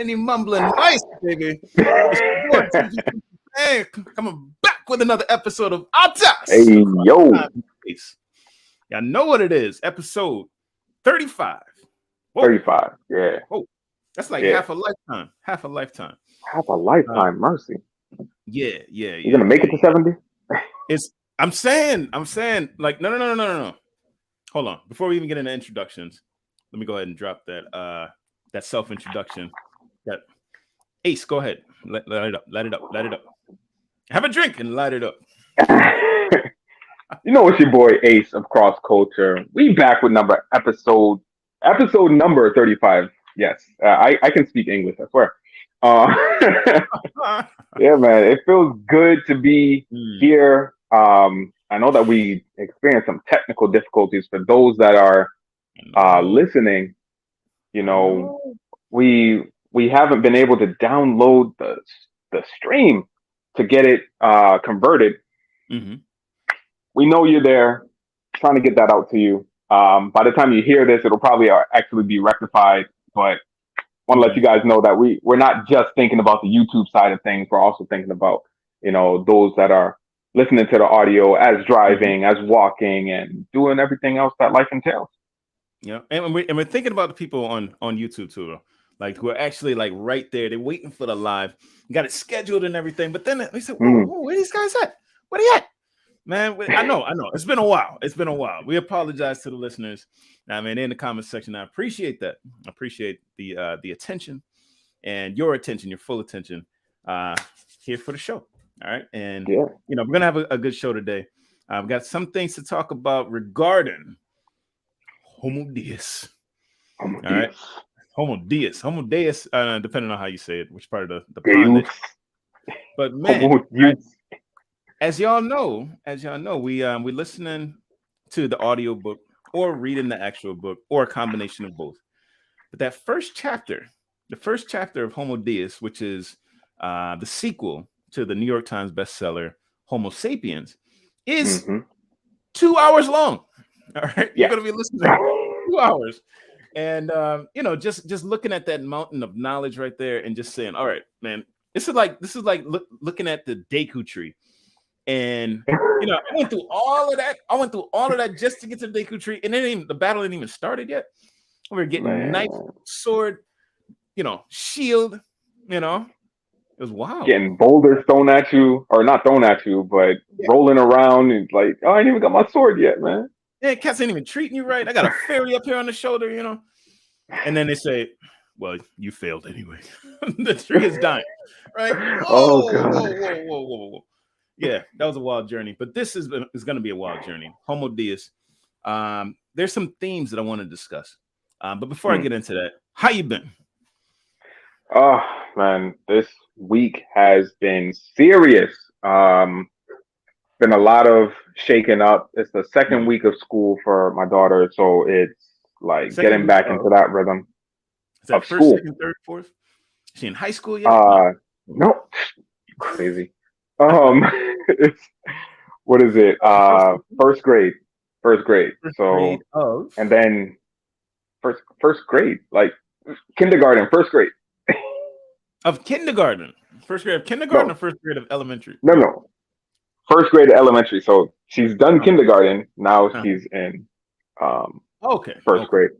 any mumbling mice, baby. It's your boy, TG. Hey, coming back with another episode of Hey, Atas. yo. Y'all know what it is. Episode 35. Whoa. 35. Yeah. Whoa. That's like Yeah. half a lifetime. Half a lifetime. Half a lifetime, mercy. Yeah. You're gonna make it to 70? I'm saying, like, no. Hold on. Before we even get into introductions, let me go ahead and drop that self-introduction. That Ace, go ahead. Light it up. Have a drink and light it up. You know, it's your boy Ace of Cross Culture. We back with episode number 35. Yes, I can speak English, I swear. Yeah, man, it feels good to be here. I know that we experienced some technical difficulties. For those that are listening, you know, we haven't been able to download the stream to get it converted. Mm-hmm. We know you're there, trying to get that out to you. By the time you hear this, it'll probably actually be rectified. But want to let you guys know that we're not just thinking about the YouTube side of things. We're also thinking about, you know, those that are listening to the audio as driving, as walking, and doing everything else that life entails. Yeah, and we're thinking about the people on YouTube too, like who are actually like right there. They're waiting for the live, got it scheduled and everything. But then we said, whoa, where are these guys at? Where they at? Man, I know. It's been a while. We apologize to the listeners. I mean, in the comment section, I appreciate that. I appreciate the attention and your attention, your full attention here for the show. All right. And, you know, we're going to have a good show today. I've got some things to talk about regarding Homo Deus. All right. Homo Deus, depending on how you say it, which part of the pond. But man, as y'all know, we listening to the audio book or reading the actual book or a combination of both. But that first chapter, of Homo Deus, which is the sequel to the New York Times bestseller Homo Sapiens, is 2 hours long. All right, you're gonna be listening 2 hours, and you know, just looking at that mountain of knowledge right there, and just saying, all right, man, this is like looking at the Deku tree. And you know, I went through all of that just to get to the Deku tree, and the battle ain't even started yet. We were getting knife, sword, you know, shield, you know. It was wild. Getting boulders thrown at you, or not thrown at you, but rolling around and like, oh, I ain't even got my sword yet, man. Yeah, cats ain't even treating you right. I got a fairy up here on the shoulder, you know. And then they say, well, you failed anyway. The tree is dying, right? Whoa. Yeah, that was a wild journey. But this is going to be a wild journey. Homo Deus. There's some themes that I want to discuss. But before I get into that, how you been? Oh, man, this week has been serious. Been a lot of shaking up. It's the second week of school for my daughter, so it's like getting back into that rhythm of school. First, second, third, fourth? Is she in high school yet? No. Crazy. It's, what is it? First grade. So, and then first grade, like kindergarten, first grade. Of kindergarten. First grade of kindergarten or first grade of elementary? No. First grade of elementary. So she's done kindergarten. Now she's in first grade.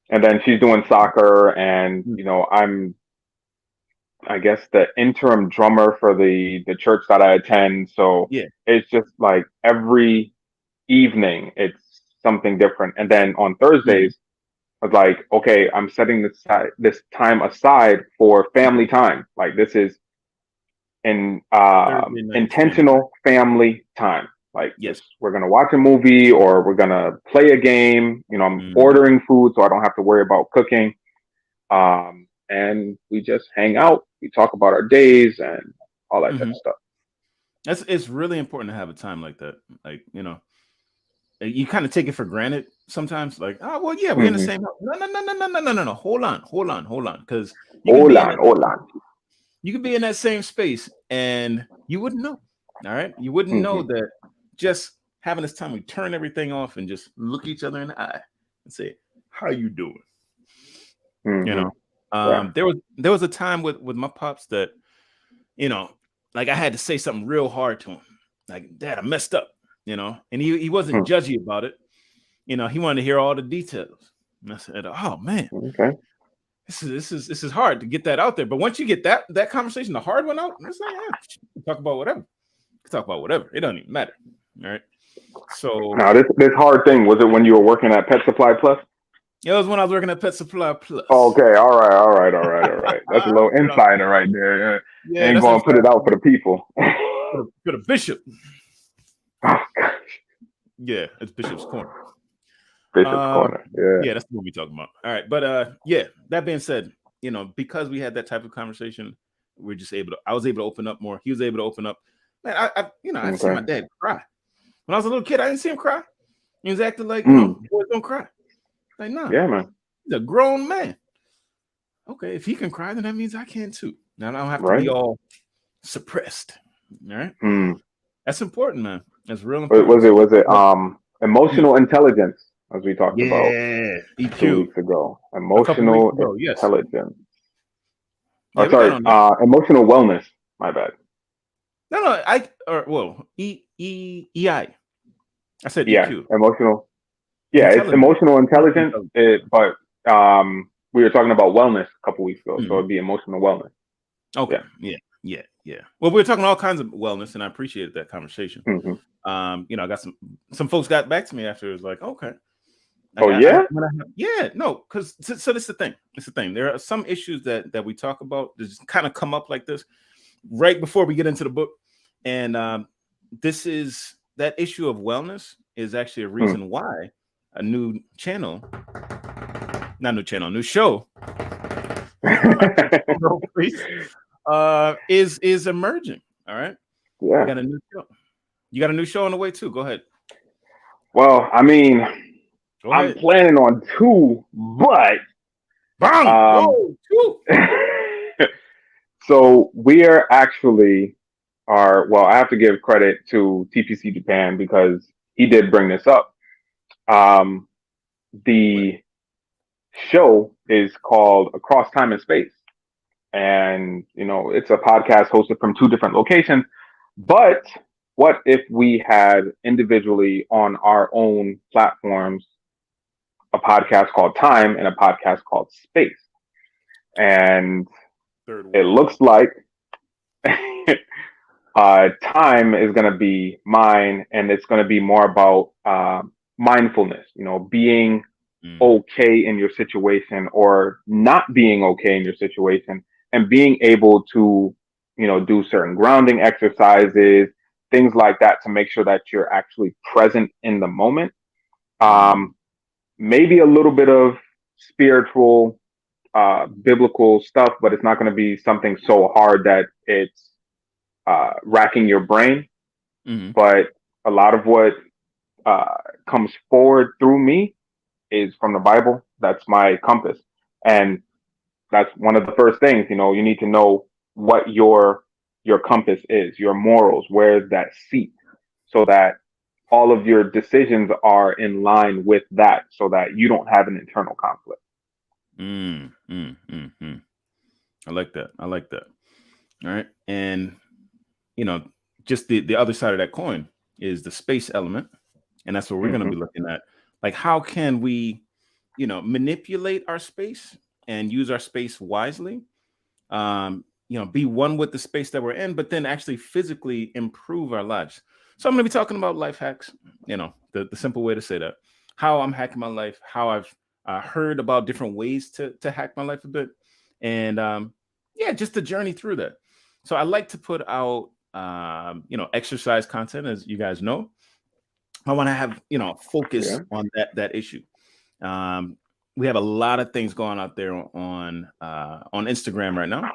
And then she's doing soccer, and you know, I'm I guess the interim drummer for the church that I attend. So it's just like every evening it's something different. And then on Thursdays, I was like, okay, I'm setting this time aside for family time. Like this is intentional family time. Like we're gonna watch a movie or we're gonna play a game. You know, I'm ordering food so I don't have to worry about cooking. And we just hang out. We talk about our days and all that type of stuff. It's really important to have a time like that. Like, you know, you kind of take it for granted sometimes. Like, oh well, yeah, we're in the same house. No. Hold on. Because you could be in that same space and you wouldn't know. All right, you wouldn't know that just having this time, we turn everything off and just look each other in the eye and say, "How you doing?" You know. There was a time with my pops that, like I had to say something real hard to him, like, Dad, I messed up, and he wasn't judgy about it. He wanted to hear all the details. And I said, oh man, okay, this is hard to get that out there. But once you get that conversation, the hard one out, it's like, talk about whatever. Talk about whatever. It doesn't even matter. All right. So now this hard thing, was it when you were working at Pet Supply Plus? It was when I was working at Pet Supply Plus. Okay, all right. That's a little insider right there. Yeah, ain't gonna put it out for the people. For the bishop. Oh gosh. Yeah, it's Bishop's Corner. Bishop's Corner. Yeah, that's what we're talking about. All right, but yeah. That being said, because we had that type of conversation, we're just I was able to open up more. He was able to open up. Man, I see my dad cry. When I was a little kid, I didn't see him cry. He was acting like, boys don't cry. Like, nah. Yeah, man. He's a grown man. Okay, if he can cry, then that means I can too. Now I don't have to be all suppressed. All right. That's important, man. That's real important. Was it emotional intelligence, as we talked about EQ 2 weeks ago? Emotional intelligence. Yeah, emotional wellness. My bad. No, EI. I said EQ. Emotional. Yeah, it's emotional intelligence. But we were talking about wellness a couple weeks ago, so it'd be emotional wellness. Okay. Yeah. Well, we were talking all kinds of wellness, and I appreciated that conversation. I got some folks got back to me after. It was like, okay. No, because so this is the thing. It's the thing. There are some issues that we talk about that just kind of come up like this right before we get into the book, and this is that issue of wellness is actually a reason why a new show is emerging. All right. Yeah. You got a new show on the way too. Go ahead. Well, I mean, I'm planning on 2, but so we are actually I have to give credit to TPC Japan because he did bring this up. The show is called Across Time and Space, and it's a podcast hosted from 2 different locations. But what if we had individually on our own platforms a podcast called Time and a podcast called Space? And it looks like Time is going to be mine, and it's going to be more about mindfulness, being okay in your situation or not being okay in your situation, and being able to, do certain grounding exercises, things like that, to make sure that you're actually present in the moment. Maybe a little bit of spiritual, biblical stuff, but it's not going to be something so hard that it's racking your brain. But a lot of what comes forward through me is from the Bible. That's my compass, and that's one of the first things. You need to know what your compass is, your morals, where's that seat, so that all of your decisions are in line with that, so that you don't have an internal conflict. I like that. All right, and just the other side of that coin is the space element, and that's what we're going to be looking at. Like, how can we, manipulate our space and use our space wisely? Be one with the space that we're in, but then actually physically improve our lives. So I'm going to be talking about life hacks. The simple way to say that, how I'm hacking my life, how I've heard about different ways to hack my life a bit, and just the journey through that. So I like to put out exercise content, as you guys know. I want to have focus on that issue. We have a lot of things going out there on Instagram right now,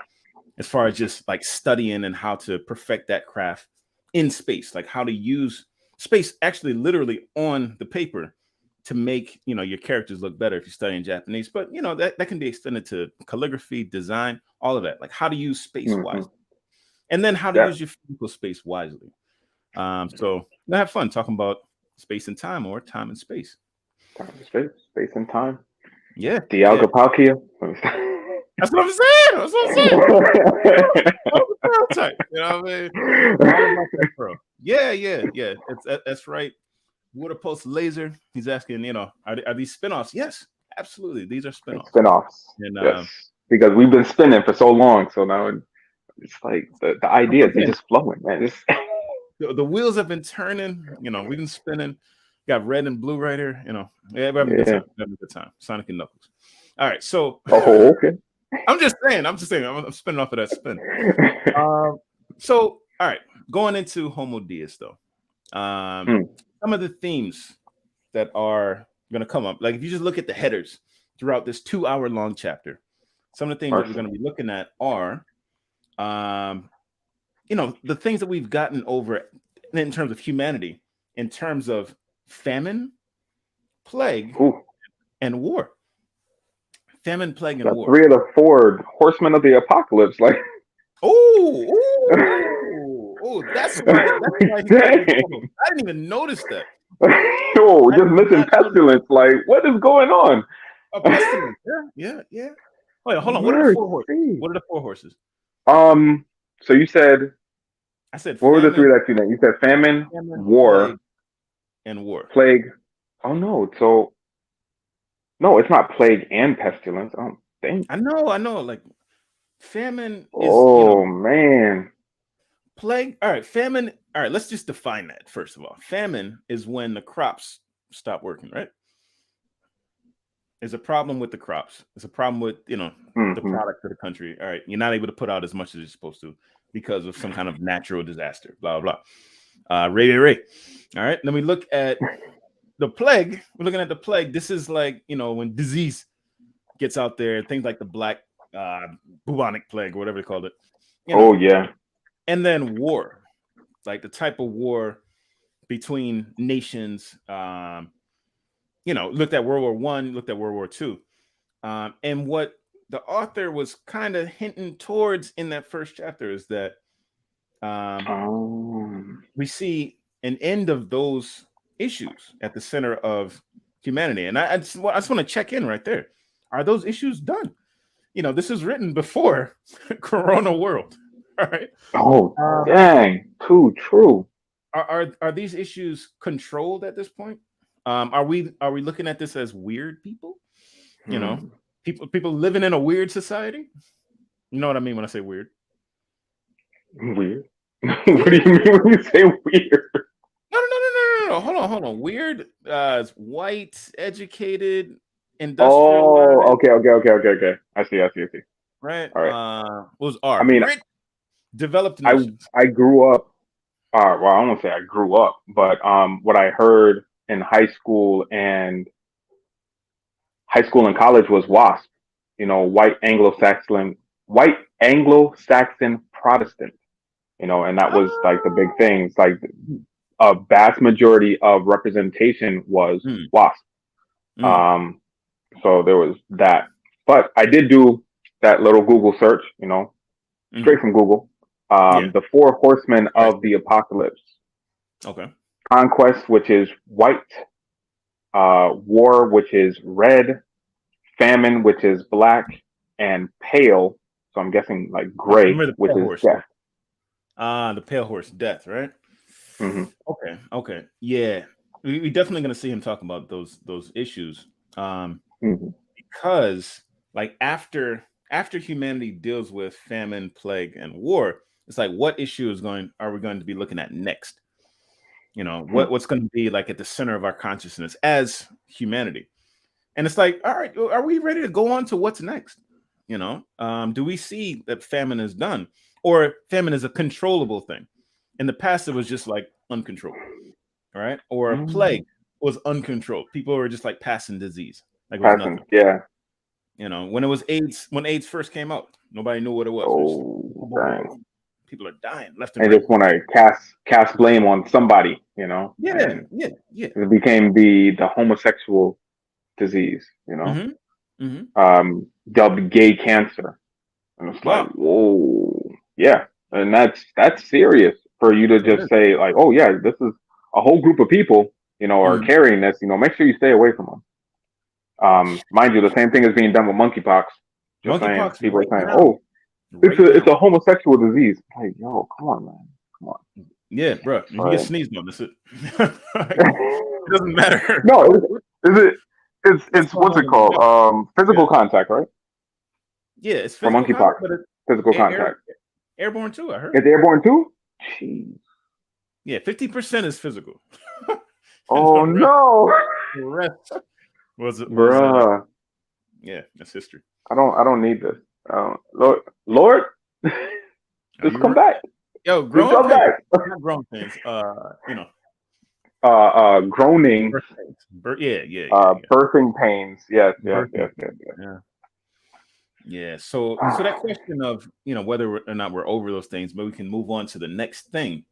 as far as just like studying and how to perfect that craft in space, like how to use space actually literally on the paper to make your characters look better if you're studying Japanese. But that can be extended to calligraphy, design, all of that, like how to use space wisely, and then how to use your physical space wisely. So we'll have fun talking about space and time, or time and space. Time and space and time. Yeah. Dialga Palkia. That's what I'm saying. That's what I'm saying. Type, you know what I mean? All about that, bro. Yeah. That's right. Water Pulse Laser. He's asking, are these spinoffs? Yes, absolutely. These are spinoffs. Spinoffs. And, yes, because we've been spinning for so long. So now it's like the ideas are just flowing, man. The wheels have been turning. We've been spinning. Got red and blue right here. We're having a good time. Sonic and Knuckles. All right, so. Oh, okay. I'm just saying. I'm spinning off of that spin. So, all right, going into Homo Deus though. Some of the themes that are going to come up, like if you just look at the headers throughout this 2-hour-long chapter, some of the things that we're going to be looking at are, the things that we've gotten over in terms of humanity, in terms of famine, plague, and war. Famine, plague, and war. 3 of the 4 horsemen of the apocalypse. Like, oh, that's why. I didn't even notice that. Just missing pestilence. Like, what is going on? Pestilence. Yeah. Wait, hold on. What are the 4 horses? What are the 4 horses? So you said. I said. What were the 3 that you named? You said famine, war, plague, and war. Plague. Oh no. So. No, it's not plague and pestilence. I don't think. I know. Like, famine is. Man. Plague. All right, famine. All right, let's just define that first of all. Famine is when the crops stop working, right? There's a problem with the crops. It's a problem with the product of the country. All right, you're not able to put out as much as you're supposed to because of some kind of natural disaster. Blah blah. Ray. All right. Then we look at. The plague, we're looking at the plague. This is like, when disease gets out there, things like the black bubonic plague or whatever they called it. Yeah. And then war, like the type of war between nations. Looked at World War I, looked at World War II. And what the author was kind of hinting towards in that first chapter is that we see an end of those issues at the center of humanity. And I just want to check in right there. Are those issues done? This is written before Corona World. All right. Oh, dang. Too true. Are these issues controlled at this point? Are we looking at this as weird people? People living in a weird society? You know what I mean when I say weird? Weird? What do you mean when you say weird? No. Hold on. Weird, white, educated, industrial. Oh, okay. I see. Right. All right. What was R? I mean, developed. I grew up. Well, I don't want to say I grew up, but what I heard in high school and college was WASP. White Anglo-Saxon Protestant. And that was like the big things. Like, a vast majority of representation was WASP. So there was that. But I did do that little Google search, straight from Google. The 4 horsemen of the apocalypse. Okay. Conquest, which is white. War, which is red. Famine, which is black. And pale. So I'm guessing like gray, which is death. The pale horse, death, right? Mm-hmm. Okay. Yeah. We're definitely going to see him talk about those issues. Because like after humanity deals with famine, plague, and war, it's like, what issue are we going to be looking at next? What's going to be like at the center of our consciousness as humanity? And it's like, all right, are we ready to go on to what's next? Do we see that famine is done, or famine is a controllable thing? In the past, it was just like uncontrolled, all right? Or a plague was uncontrolled. People were just like passing disease. Like it was nothing. Yeah. When it was AIDS, when AIDS first came out, nobody knew what it was. Dang. People are dying left and right. They just want to cast blame on somebody, Yeah. It became the homosexual disease, dubbed gay cancer. And it's like, whoa, yeah. And that's serious for you to just say like, oh yeah, this is a whole group of people, are carrying this. Make sure you stay away from them. Mind you, the same thing is being done with monkeypox. Just saying, people are saying, "Oh, it's a homosexual disease." Like, yo, come on, man, come on. Yeah, bro, you get sneezed on. That's it. It doesn't matter. No, it's what's it called? Physical contact, right? Yeah, it's for monkeypox. Physical contact. Airborne too. I heard. It's airborne too. Jeez. Yeah, 50% is physical. Oh no! Was it, bruh? Yeah, that's history. I don't need this. Lord, just come back. Yo, grown come back. Not grown things. Groaning. Yeah. Birthing pains. Yes. Yeah. So that question of whether or not we're over those things, but we can move on to the next thing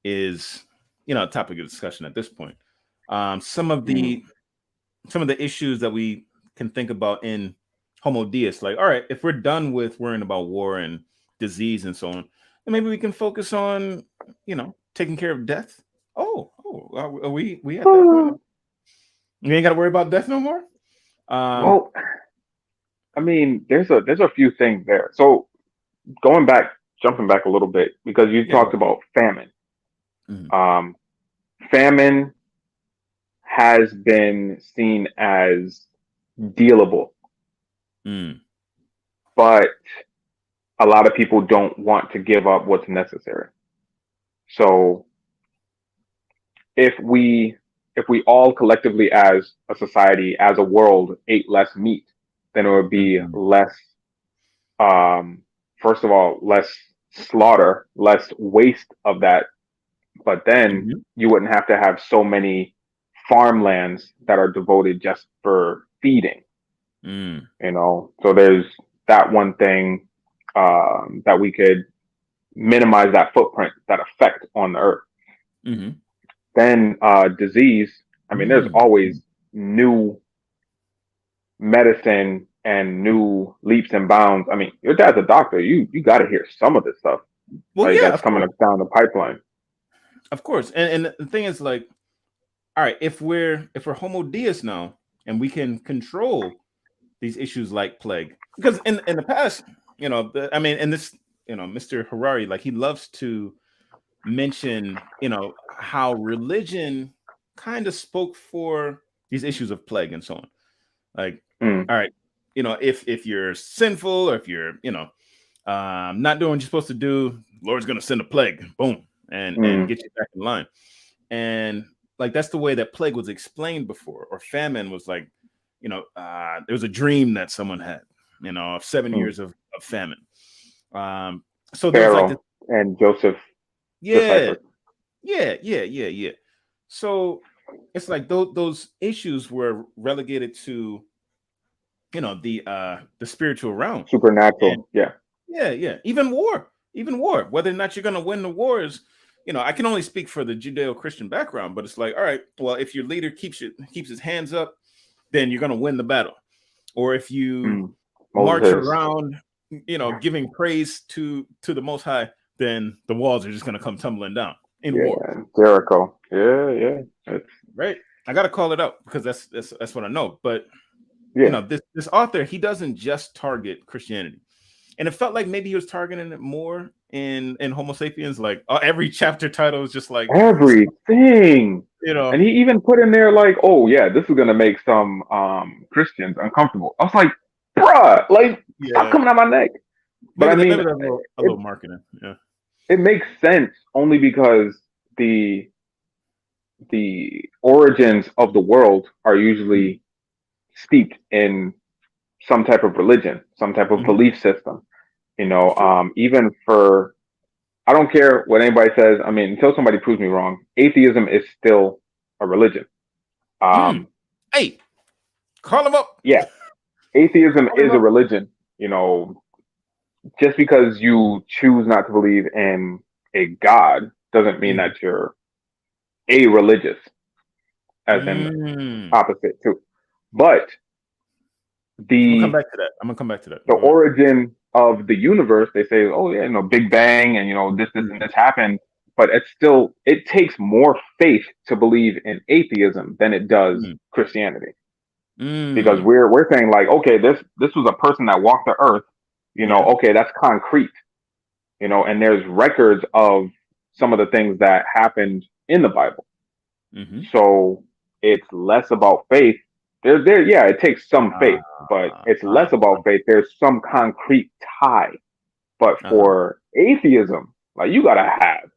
is a topic of discussion at this point. Some of the issues that we can think about in Homo Deus, like, all right, if we're done with worrying about war and disease and so on, then maybe we can focus on taking care of death. Are we at that point? You ain't got to worry about death no more. Well, I mean, there's a few things there. So jumping back a little bit, because you talked about famine. Mm-hmm. Famine has been seen as dealable, but a lot of people don't want to give up what's necessary. So if we all collectively as a society, as a world, ate less meat, then it would be less, first of all, less slaughter, less waste of that. But then you wouldn't have to have so many farmlands that are devoted just for feeding. So there's that one thing that we could minimize that footprint, that effect on the earth. Then disease. I mean, there's always new medicine and new leaps and bounds. I mean, your dad's a doctor. You got to hear some of this stuff. That's coming up down the pipeline. Of course, and the thing is, like, all right, if we're Homo Deus now, and we can control these issues like plague, because in the past, and this, Mr. Harari, like, he loves to mention, how religion kind of spoke for these issues of plague and so on. Like, all right, if you're sinful, or if you're, not doing what you're supposed to do, Lord's going to send a plague, boom, and get you back in line. And like, that's the way that plague was explained before, or famine was like, there was a dream that someone had, of 7 years of famine. So there's like and Joseph. Yeah. So it's like those issues were relegated to, the spiritual realm, supernatural. Yeah. Even war, whether or not you're going to win the wars. I can only speak for the Judeo-Christian background, but it's like, all right, well, if your leader keeps his hands up, then you're going to win the battle. Or if you march around, giving praise to the Most High, then the walls are just going to come tumbling down in war. Jericho. Yeah. Right. I got to call it out, because that's what I know. But this author, he doesn't just target Christianity, and it felt like maybe he was targeting it more in Homo Sapiens. Like, every chapter title is just like everything, And he even put in there like, oh yeah, this is gonna make some Christians uncomfortable. I was like, bruh, like, stop coming out my neck. But I mean, a little marketing. Yeah, it makes sense only because the origins of the world are usually steeped in some type of religion, some type of belief system. Even for, I don't care what anybody says. I mean, until somebody proves me wrong, atheism is still a religion. Hey, call them up. Yeah, atheism is a religion. Just because you choose not to believe in a God doesn't mean that you're a-religious, as in opposite too. But I'm gonna come back to that. The origin of the universe, they say, oh yeah, Big Bang, and this and this happened. But it takes more faith to believe in atheism than it does Christianity. because we're saying like, okay, this was a person that walked the earth, you know, okay, that's concrete, you know, and there's records of some of the things that happened in the Bible. So it's less about faith. Yeah, it takes some faith, but it's less about faith. There's some concrete tie. But for atheism, like, you gotta have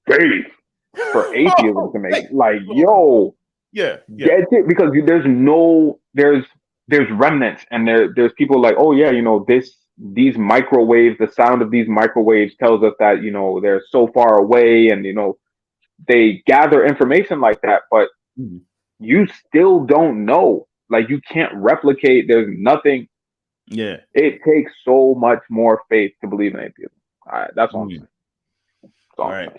faith for atheism to make, like, yo, get it, because there's remnants, and there's people like, oh yeah, you know, these microwaves, the sound of these microwaves tells us that, you know, they're so far away, and, you know, they gather information like that, but you still don't know. Like, you can't replicate. There's nothing. Yeah. It takes so much more faith to believe in atheism. All right, that's what I'm saying. All right.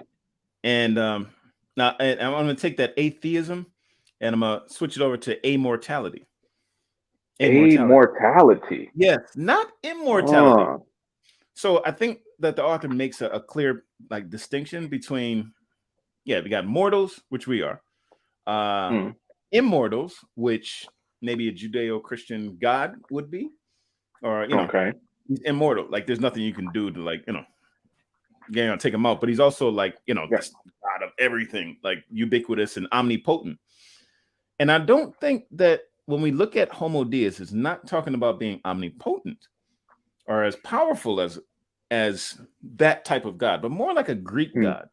And now I'm going to take that atheism and I'm going to switch it over to amortality. Immortality. Yes, not immortality. So I think that the author makes a clear, like, distinction between, we got mortals, which we are, immortals, which maybe a Judeo-Christian God would be, or, you know, he's immortal. Like, there's nothing you can do to, like, you know, take him out. But he's also, like, you know, this God of everything, like, ubiquitous and omnipotent. And I don't think that when we look at Homo Deus, it's not talking about being omnipotent or as powerful as that type of God, but more like a Greek God.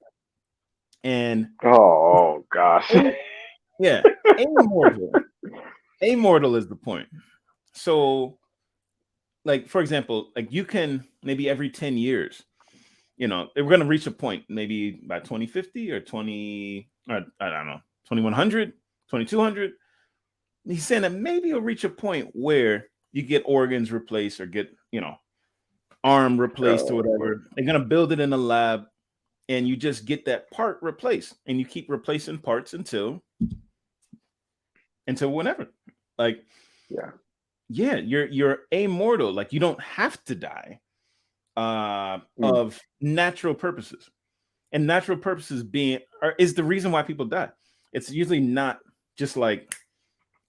And oh gosh, immortal is the point. So, like, for example, like, you can maybe every 10 years, you know, we're going to reach a point maybe by 2050 or 2100, 2200. He's saying that maybe you'll reach a point where you get organs replaced or get, you know, arm replaced or whatever. They're going to build it in a lab, and you just get that part replaced, and you keep replacing parts until whenever. Like, you're immortal. Like, you don't have to die of natural purposes. And natural purposes is the reason why people die. It's usually not just like,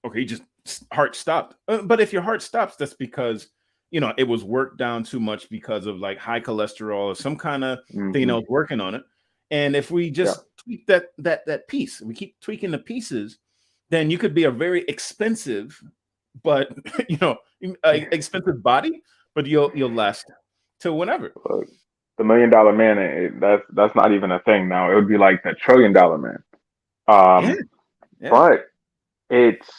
okay, just heart stopped. But if your heart stops, that's because, you know, it was worked down too much because of, like, high cholesterol or some kind of thing, you know, working on it. And if we just tweak that piece, we keep tweaking the pieces, then you could be a very expensive, but, you know, expensive body, but you'll last till whenever. Look, the $1 Million Man, that's not even a thing now. It would be like the $1 trillion Man. But it's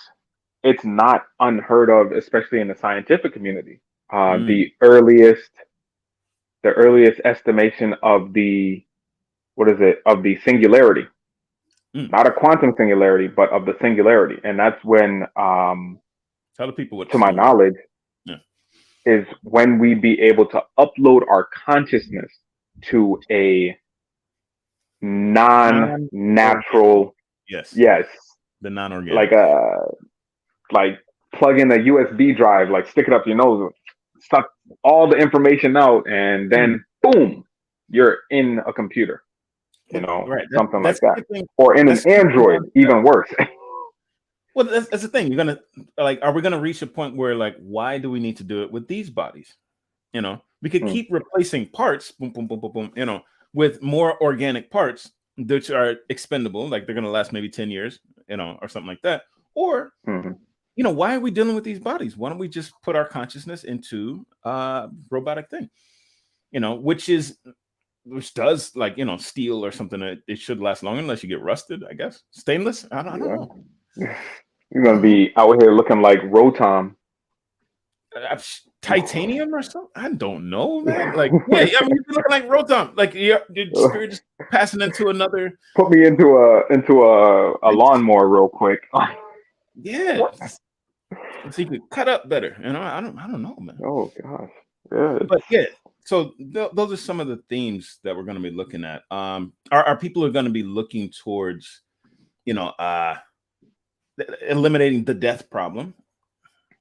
not unheard of, especially in the scientific community. The earliest estimation of the singularity, not a quantum singularity, but of the singularity, and that's when, tell the people what, to my knowledge, is when we be able to upload our consciousness to a non-natural, the non-organic, like plug in a USB drive, like stick it up your nose, suck all the information out, and then boom, you're in a computer, you know, something like that, or in an Android, even worse. Well, that's the thing. You're gonna, like, are we gonna reach a point where, like, why do we need to do it with these bodies? You know, we could keep replacing parts, boom, boom, boom, boom, boom, you know, with more organic parts, which are expendable, like they're gonna last maybe 10 years, you know, or something like that. Or, you know, why are we dealing with these bodies? Why don't we just put our consciousness into a robotic thing? You know, which does, like, you know, steel or something. It should last longer unless you get rusted, I guess. Stainless? I don't know. You're gonna be out here looking like Rotom. Titanium or something? I don't know, man. Like, I mean, you're looking like Rotom. Like, your spirit just passing into another. Put me into a lawnmower real quick. So you could cut up better. You know, I don't know, man. Oh gosh, yeah. But so those are some of the themes that we're going to be looking at. Our people are going to be looking towards, you know, eliminating the death problem.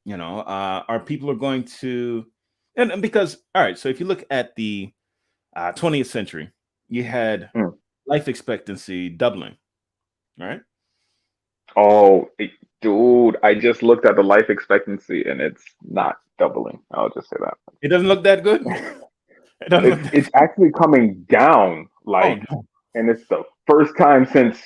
You know, our people are going to, and because, all right, so if you look at the 20th century, you had life expectancy doubling, right? Oh, Dude, I just looked at the life expectancy and it's not doubling. I'll just say that. It doesn't look that good. It's actually coming down, like, oh, no. And it's the first time since,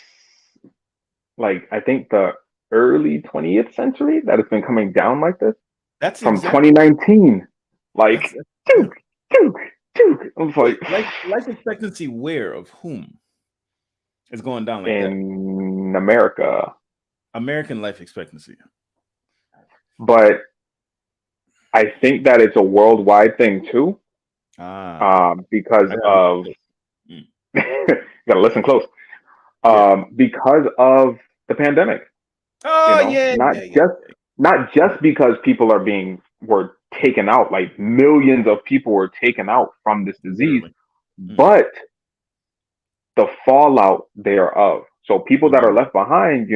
like, I think the early 20th century that it's been coming down like this. That's from 2019. Like, Duke. I was like, life expectancy where of whom is going down like in America. American life expectancy. But I think that it's a worldwide thing too. Because of gotta listen close. Because of the pandemic. Not just because people were taken out, like millions of people were taken out from this disease, but the fallout thereof. So people that are left behind,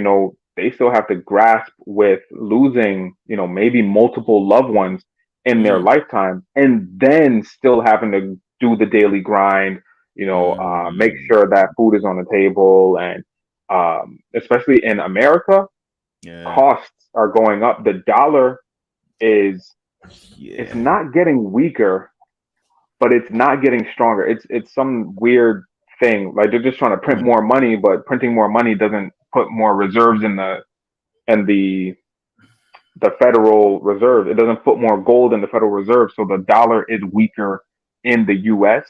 they still have to grasp with losing, maybe multiple loved ones in their lifetime, and then still having to do the daily grind, make sure that food is on the table. And especially in America, costs are going up. The dollar it's not getting weaker, but it's not getting stronger. It's some weird thing. Like they're just trying to print more money, but printing more money doesn't put more reserves in the Federal Reserve. It doesn't put more gold in the Federal Reserve, so the dollar is weaker in the U.S.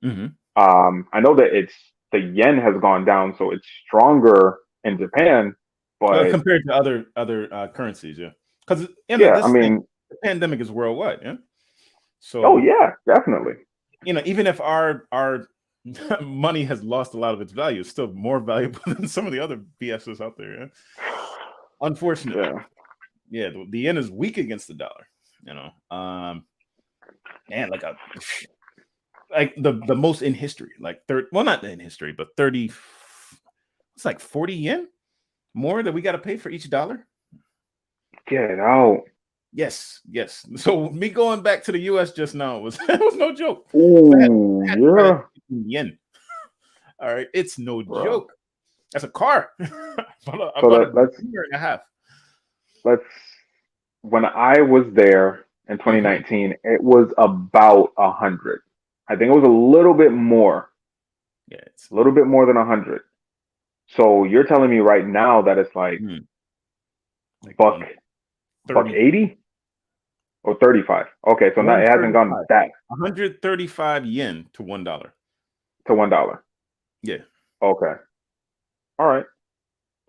I know that the yen has gone down, so it's stronger in Japan, but compared to other currencies, because the pandemic is worldwide, So definitely. Even if our money has lost a lot of its value, it's still more valuable than some of the other BSs out there. Unfortunately, the yen is weak against the dollar. And like the most in history, like not in history, but 30. It's like 40 yen more that we got to pay for each dollar. Get out. Yes. So me going back to the U.S. just now was no joke. Ooh, yeah. Yen. All right, it's no joke. That's a car. So that's a year and a half. When I was there in 2019, it was about 100. I think it was a little bit more. Yeah, it's a little bit more than 100. So you're telling me right now that it's like buck 80 or 35. Okay, so now it hasn't gone back. 135 yen to $1. To $1. Yeah. Okay. All right.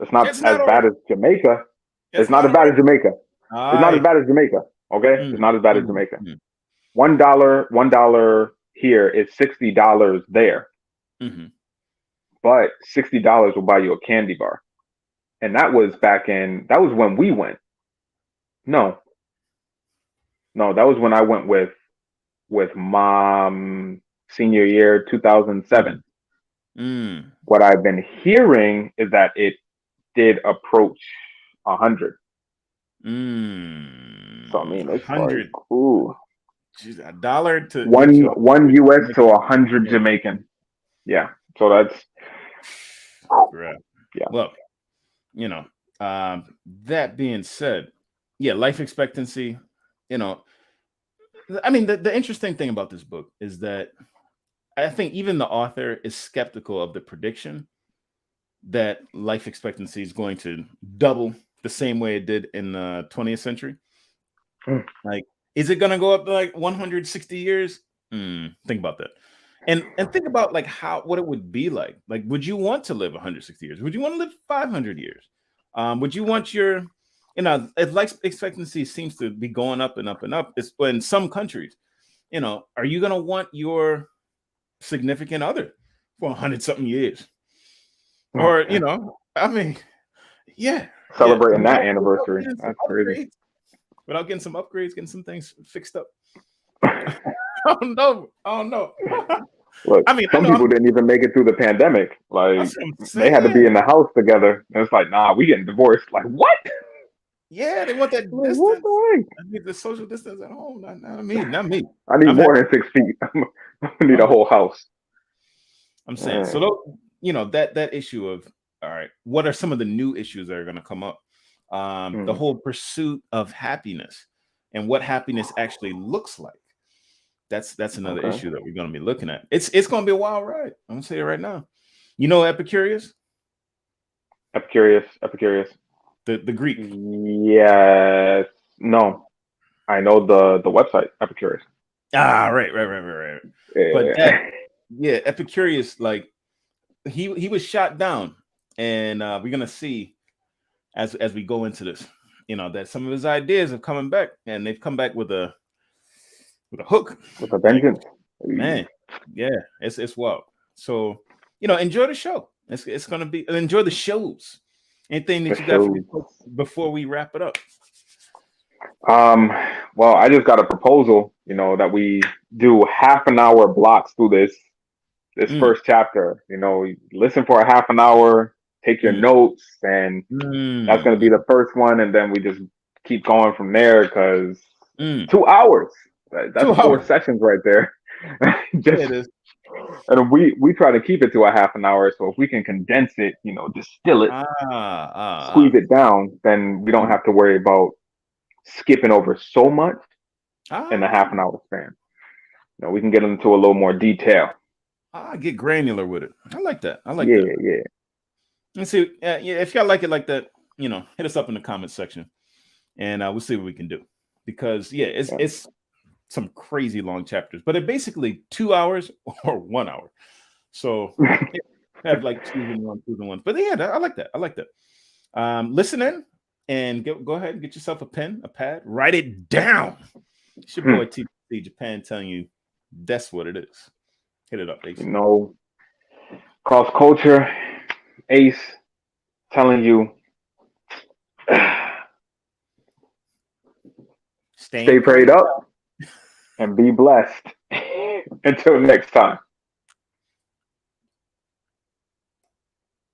It's not as bad as Jamaica. It's not as bad as Jamaica. It's not as bad as Jamaica. Okay, it's not as bad as Jamaica. $1 here is $60 there. But $60 will buy you a candy bar, and that was when we went. No, that was when I went with mom senior year 2007. What I've been hearing is that it did approach 100. So I mean, it's 100. Like, ooh, $1 to one US to 100 Jamaican. Yeah, so that's Well, that being said, life expectancy. I mean, the interesting thing about this book is that I think even the author is skeptical of the prediction that life expectancy is going to double the same way it did in the 20th century. Like, is it going to go up to like 160 years? Think about that. And think about like what it would be like. Like, would you want to live 160 years? Would you want to live 500 years? Would you want your, if life expectancy seems to be going up and up and up, it's in some countries, are you going to want your significant other for 100-something years? Or, I mean, celebrating that anniversary. That's crazy. Without getting some upgrades, getting some things fixed up. I don't know. Look, some people didn't even make it through the pandemic. Like, they had to be in the house together. And it's like, nah, we getting divorced. Like, what? Yeah, they want that distance. I need the social distance at home. Not me. I need more than 6 feet. I need a whole house. I'm saying. So, that issue of, all right, what are some of the new issues that are going to come up? the whole pursuit of happiness and what happiness actually looks like. That's another issue that we're going to be looking at. It's going to be a wild ride. I'm going to say it right now. You know Epicurus? Epicurus. The Greek. Yes. No. I know the website, Epicurus. Right. Yeah. But Epicurus, like he was shot down, and we're gonna see as we go into this, that some of his ideas are coming back, and they've come back with a hook, with a vengeance. Man, yeah, it's wild. So enjoy the show. It's gonna be enjoy the shows. Anything that you got before we wrap it up? Well, I just got a proposal, that we do half an hour blocks through this first chapter. Listen for a half an hour, take your notes, and that's going to be the first one, and then we just keep going from there because 2 hours. That's 4 sessions right there. It is. And we try to keep it to a half an hour. So if we can condense it, distill it, squeeze it down, then we don't have to worry about skipping over so much in a half an hour span. We can get into a little more detail. Get granular with it. I like that. Yeah. Let's see. If y'all like it like that, hit us up in the comment section, and we'll see what we can do. Because it's some crazy long chapters, but it basically 2 hours or 1 hour. So have like twos and ones. But I like that. Listen in and go ahead and get yourself a pen, a pad, write it down. It's your boy TC Japan telling you that's what it is. Hit it up, Ace. Cross culture, Ace telling you stay prayed up and be blessed. Until next time.